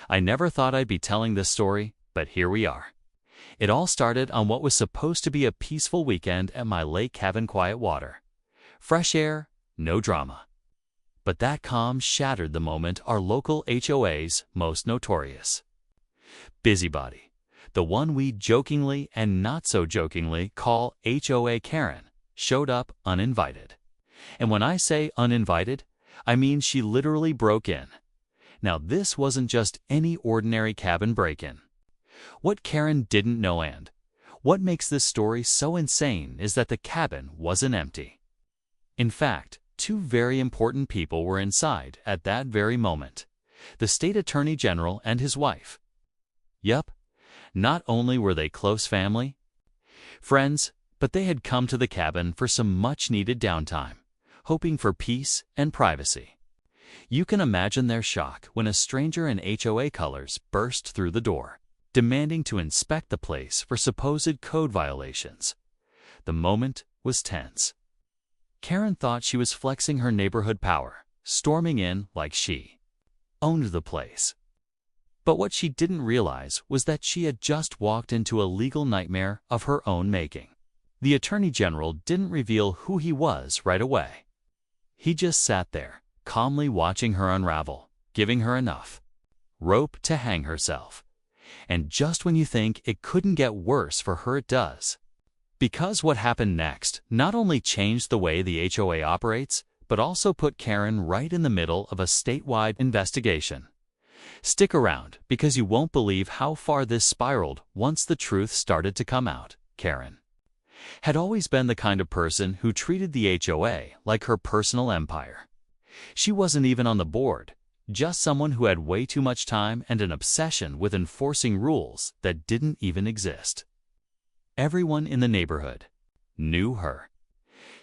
I never thought I'd be telling this story, but here we are. It all started on what was supposed to be a peaceful weekend at my lake cabin. Quiet water, fresh air, no drama. But that calm shattered the moment our local HOA's most notorious busybody, the one we jokingly and not so jokingly call HOA Karen, showed up uninvited. And when I say uninvited, I mean she literally broke in. Now this wasn't just any ordinary cabin break-in. What Karen didn't know and what makes this story so insane is that the cabin wasn't empty. In fact, two very important people were inside at that very moment: the state attorney general and his wife. Yup, not only were they close family, friends, but they had come to the cabin for some much-needed downtime, hoping for peace and privacy. You can imagine their shock when a stranger in HOA colors burst through the door, demanding to inspect the place for supposed code violations. The moment was tense. Karen thought she was flexing her neighborhood power, storming in like she owned the place. But what she didn't realize was that she had just walked into a legal nightmare of her own making. The Attorney General didn't reveal who he was right away. He just sat there, calmly watching her unravel, giving her enough rope to hang herself. And just when you think it couldn't get worse for her, it does. Because what happened next not only changed the way the HOA operates, but also put Karen right in the middle of a statewide investigation. Stick around, because you won't believe how far this spiraled once the truth started to come out. Karen had always been the kind of person who treated the HOA like her personal empire. She wasn't even on the board, just someone who had way too much time and an obsession with enforcing rules that didn't even exist. Everyone in the neighborhood knew her.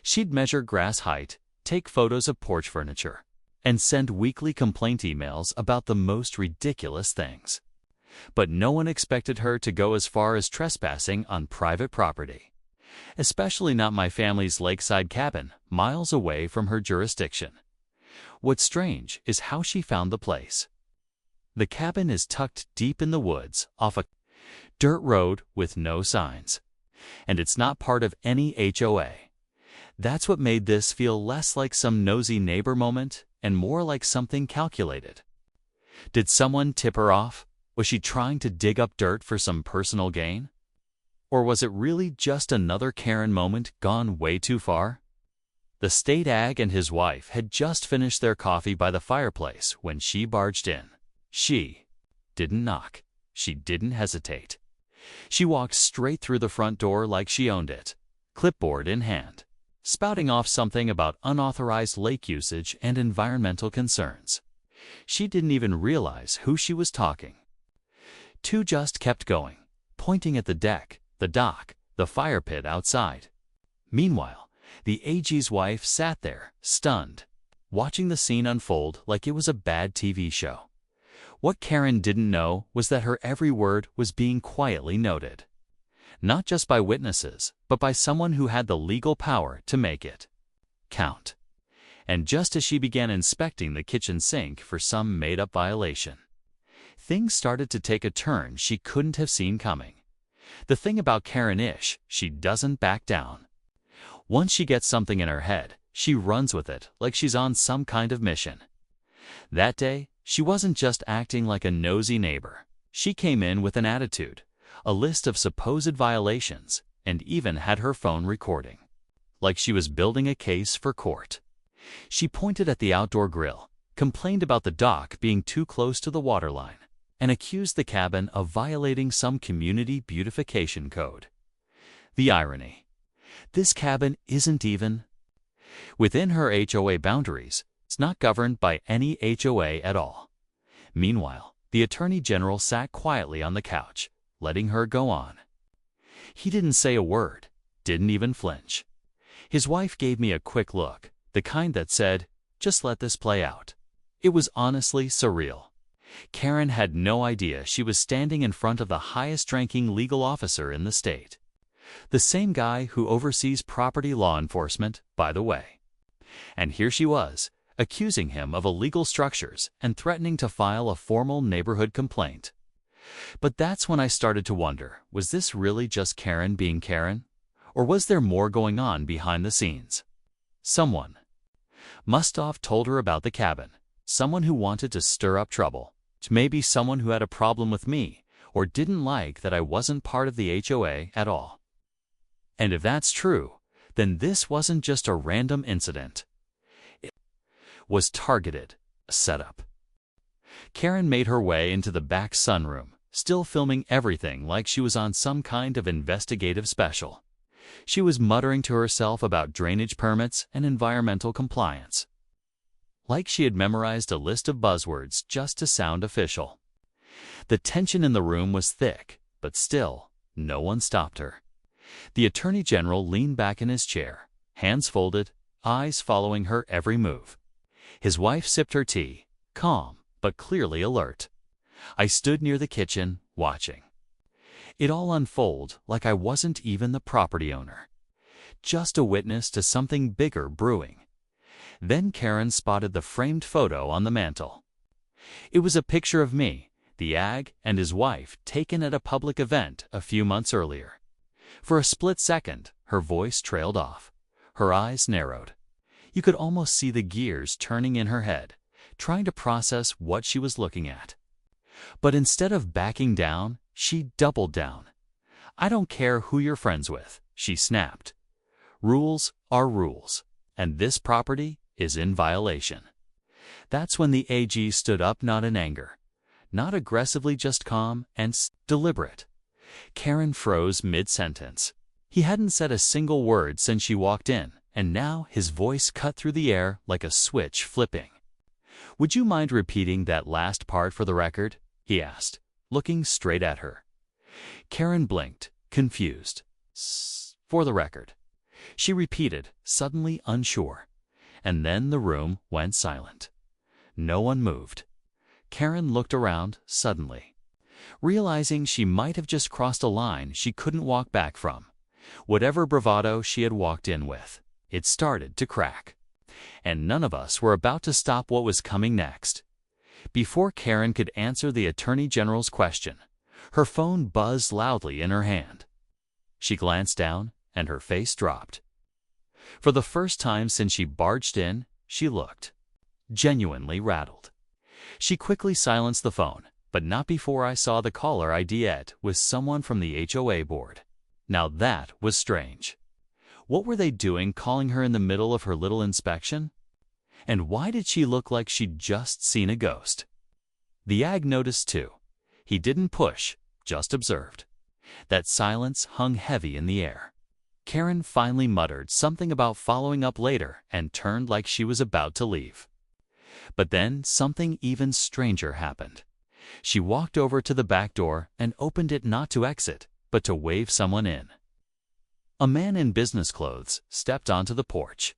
She'd measure grass height, take photos of porch furniture, and send weekly complaint emails about the most ridiculous things. But no one expected her to go as far as trespassing on private property, especially not my family's lakeside cabin, miles away from her jurisdiction. What's strange is how she found the place. The cabin is tucked deep in the woods off a dirt road with no signs, and it's not part of any HOA. That's what made this feel less like some nosy neighbor moment and more like something calculated. Did someone tip her off? Was she trying to dig up dirt for some personal gain? Or was it really just another Karen moment gone way too far? The state ag and his wife had just finished their coffee by the fireplace when she barged in. She didn't knock. She didn't hesitate. She walked straight through the front door like she owned it, clipboard in hand, spouting off something about unauthorized lake usage and environmental concerns. She didn't even realize who she was talking to, just kept going, pointing at the deck, the dock, the fire pit outside. Meanwhile, the AG's wife sat there, stunned, watching the scene unfold like it was a bad TV show. What Karen didn't know was that her every word was being quietly noted, not just by witnesses, but by someone who had the legal power to make it count. And just as she began inspecting the kitchen sink for some made-up violation, things started to take a turn she couldn't have seen coming. The thing about Karen-ish, she doesn't back down. Once she gets something in her head, she runs with it like she's on some kind of mission. That day, she wasn't just acting like a nosy neighbor. She came in with an attitude, a list of supposed violations, and even had her phone recording, like she was building a case for court. She pointed at the outdoor grill, complained about the dock being too close to the waterline, and accused the cabin of violating some community beautification code. The irony: this cabin isn't even within her HOA boundaries. It's not governed by any HOA at all. Meanwhile, the Attorney General sat quietly on the couch, letting her go on. He didn't say a word, didn't even flinch. His wife gave me a quick look, the kind that said, "Just let this play out." It was honestly surreal. Karen had no idea she was standing in front of the highest-ranking legal officer in the state. The same guy who oversees property law enforcement, by the way. And here she was, accusing him of illegal structures and threatening to file a formal neighborhood complaint. But that's when I started to wonder, was this really just Karen being Karen? Or was there more going on behind the scenes? Someone must have told her about the cabin, someone who wanted to stir up trouble, maybe someone who had a problem with me, or didn't like that I wasn't part of the HOA at all. And if that's true, then this wasn't just a random incident. It was targeted, a setup. Karen made her way into the back sunroom, still filming everything like she was on some kind of investigative special. She was muttering to herself about drainage permits and environmental compliance, like she had memorized a list of buzzwords just to sound official. The tension in the room was thick, but still, no one stopped her. The Attorney General leaned back in his chair, hands folded, eyes following her every move. His wife sipped her tea, calm but clearly alert. I stood near the kitchen, watching it all unfold like I wasn't even the property owner, just a witness to something bigger brewing. Then Karen spotted the framed photo on the mantel. It was a picture of me, the ag, and his wife taken at a public event a few months earlier. For a split second, her voice trailed off. Her eyes narrowed. You could almost see the gears turning in her head, trying to process what she was looking at. But instead of backing down, she doubled down. I don't care who you're friends with, she snapped. Rules are rules, and this property is in violation. That's when the AG stood up, not in anger, not aggressively, just calm and deliberate. Karen froze mid-sentence. He hadn't said a single word since she walked in, and now his voice cut through the air like a switch flipping. Would you mind repeating that last part for the record? He asked, looking straight at her. Karen blinked, confused. For the record, she repeated, suddenly unsure. And then the room went silent. No one moved. Karen looked around suddenly, realizing she might have just crossed a line she couldn't walk back from. Whatever bravado she had walked in with, it started to crack. And none of us were about to stop what was coming next. Before Karen could answer the Attorney General's question, her phone buzzed loudly in her hand. She glanced down, and her face dropped. For the first time since she barged in, she looked genuinely rattled. She quickly silenced the phone, but not before I saw the caller ID it was someone from the HOA board. Now that was strange. What were they doing calling her in the middle of her little inspection? And why did she look like she'd just seen a ghost? The ag noticed too. He didn't push, just observed. That silence hung heavy in the air. Karen finally muttered something about following up later and turned like she was about to leave. But then something even stranger happened. She walked over to the back door and opened it, not to exit, but to wave someone in. A man in business clothes stepped onto the porch.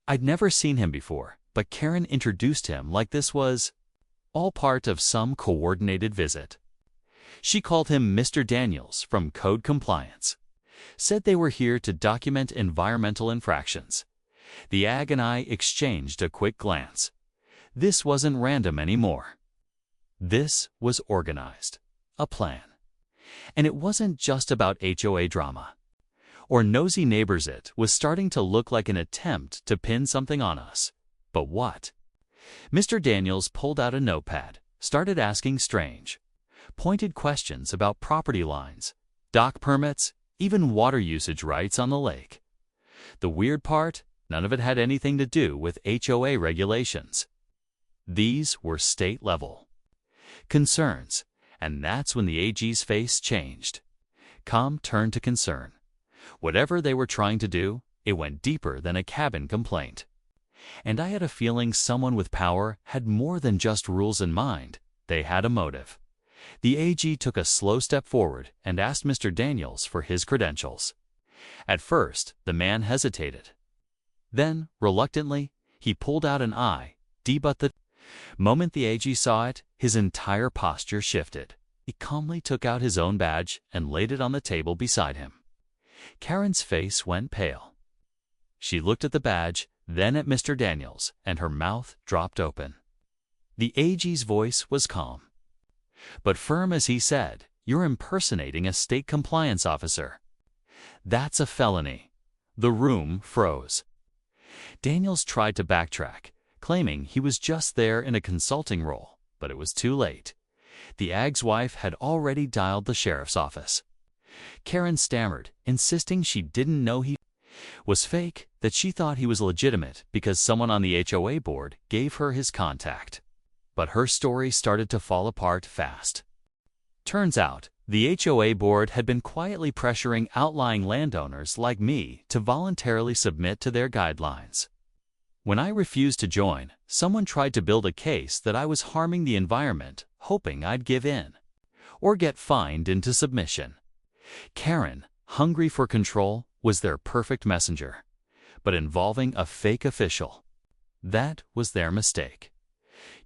I'd never seen him before, but Karen introduced him like this was all part of some coordinated visit. She called him Mr. Daniels from Code Compliance. Said they were here to document environmental infractions. The ag and I exchanged a quick glance. This wasn't random anymore. This was organized, a plan. And it wasn't just about HOA drama or nosy neighbors. It was starting to look like an attempt to pin something on us. But what? Mr. Daniels pulled out a notepad, started asking strange, pointed questions about property lines, dock permits, even water usage rights on the lake. The weird part, none of it had anything to do with HOA regulations. These were state-level concerns, and that's when the AG's face changed. Calm turned to concern. Whatever they were trying to do, it went deeper than a cabin complaint. And I had a feeling someone with power had more than just rules in mind. They had a motive. The AG took a slow step forward and asked Mr. Daniels for his credentials. At first, the man hesitated. Then, reluctantly, he pulled out an ID, but the moment the AG saw it, his entire posture shifted. He calmly took out his own badge and laid it on the table beside him. Karen's face went pale. She looked at the badge, then at Mr. Daniels, and her mouth dropped open. The AG's voice was calm, but firm as he said, "You're impersonating a state compliance officer. That's a felony." The room froze. Daniels tried to backtrack, claiming he was just there in a consulting role, but it was too late. The AG's wife had already dialed the sheriff's office. Karen stammered, insisting she didn't know he was fake, that she thought he was legitimate because someone on the HOA board gave her his contact. But her story started to fall apart fast. Turns out, the HOA board had been quietly pressuring outlying landowners like me to voluntarily submit to their guidelines. When I refused to join, someone tried to build a case that I was harming the environment, hoping I'd give in or get fined into submission. Karen, hungry for control, was their perfect messenger, but involving a fake official. That was their mistake.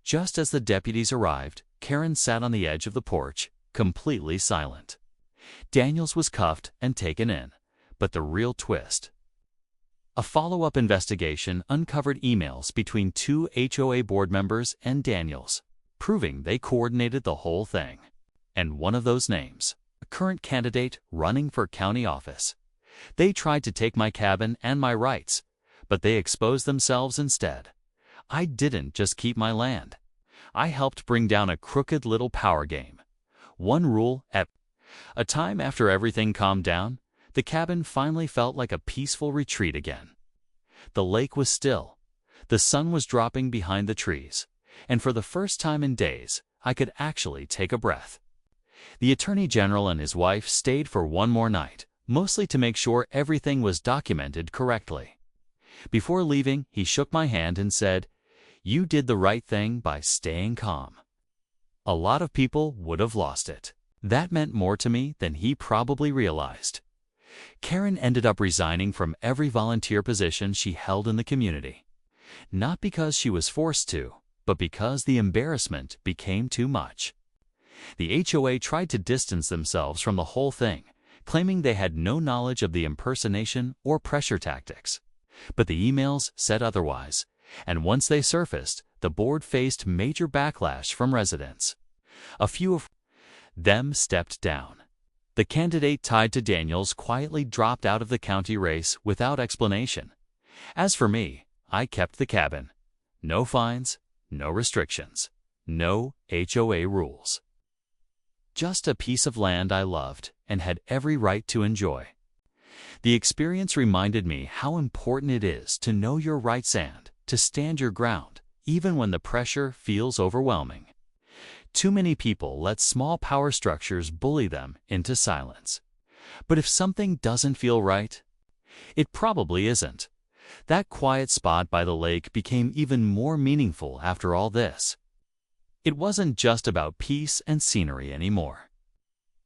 Just as the deputies arrived, Karen sat on the edge of the porch, completely silent. Daniels was cuffed and taken in, but the real twist. A follow-up investigation uncovered emails between 2 HOA board members and Daniels, proving they coordinated the whole thing. And one of those names, a current candidate running for county office. They tried to take my cabin and my rights, but they exposed themselves instead. I didn't just keep my land. I helped bring down a crooked little power game. One rule at a time. After everything calmed down, the cabin finally felt like a peaceful retreat again. The lake was still. The sun was dropping behind the trees, and for the first time in days, I could actually take a breath. The Attorney General and his wife stayed for one more night, mostly to make sure everything was documented correctly. Before leaving, he shook my hand and said, "You did the right thing by staying calm." A lot of people would have lost it. That meant more to me than he probably realized. Karen ended up resigning from every volunteer position she held in the community. Not because she was forced to, but because the embarrassment became too much. The HOA tried to distance themselves from the whole thing, claiming they had no knowledge of the impersonation or pressure tactics. But the emails said otherwise, and once they surfaced, the board faced major backlash from residents. A few of them stepped down. The candidate tied to Daniels quietly dropped out of the county race without explanation. As for me, I kept the cabin. No fines, no restrictions, no HOA rules. Just a piece of land I loved and had every right to enjoy. The experience reminded me how important it is to know your rights and to stand your ground, even when the pressure feels overwhelming. Too many people let small power structures bully them into silence. But if something doesn't feel right, it probably isn't. That quiet spot by the lake became even more meaningful after all this. It wasn't just about peace and scenery anymore.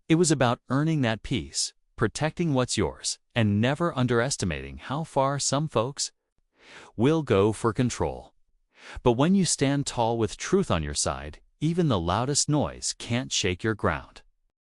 It was about earning that peace, protecting what's yours, and never underestimating how far some folks will go for control. But when you stand tall with truth on your side, even the loudest noise can't shake your ground.